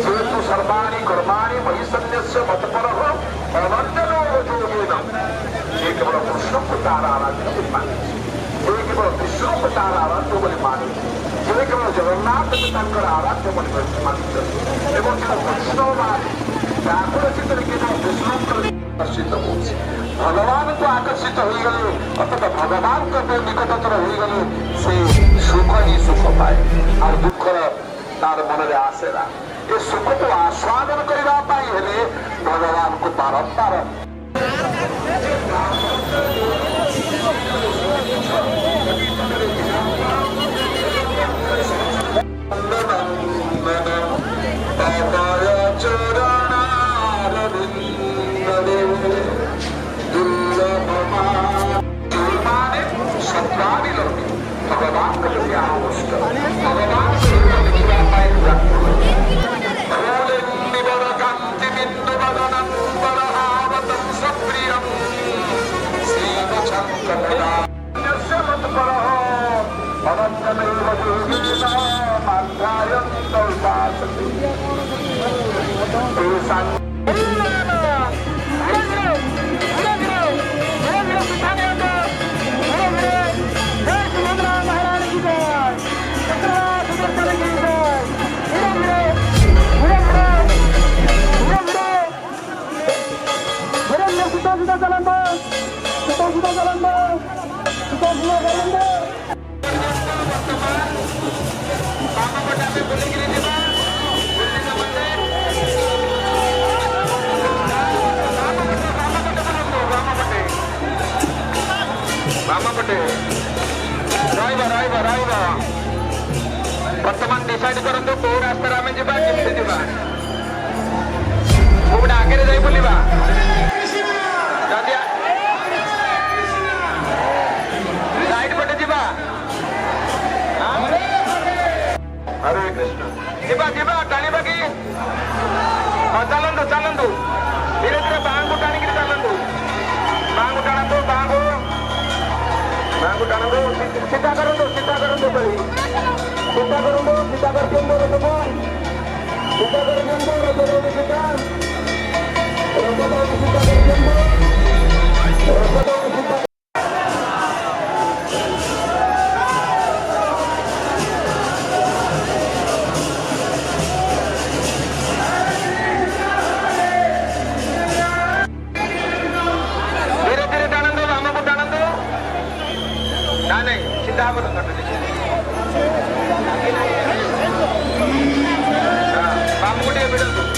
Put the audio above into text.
जेतु सर्वाणि कर्माणि मयि सन्न्यस्य मत्परः अनन्यनो योगेन ये केवल कृष्ण को तार आराध्य बोली माने ये केवल विष्णु को तार आराध्य बोली माने ये केवल जगन्नाथ को आराध्य बोली मानित एवं जो वैष्णववादी आकर्षित विष्णु आकर्षित हो भगवान को आकर्षित हो गले अर्थात भगवान को निकटतर हो गले से सुख ही सुख पाए और दुख तार मन में आसेगा ये सुख को आस्वादन करने भगवान को बारंबार भगवान का भगवान बर्तमान डिसाइड करते कौ रास्तार आम जा केमती जा गोटे आगे जाई बुलवा राइट पटे जा हरे कृष्ण जा जा टाणा कि हाँ चलतु चलतु धीरे धीरे बांग को टाणी चलतु बांग टाणु बांग टाणु सीधा करूँ सीधा करूँ सीधा करूँ सीधा करके सीधा धीरे धीरे टाणु आम को टाणु ना नहीं सीधा बाम को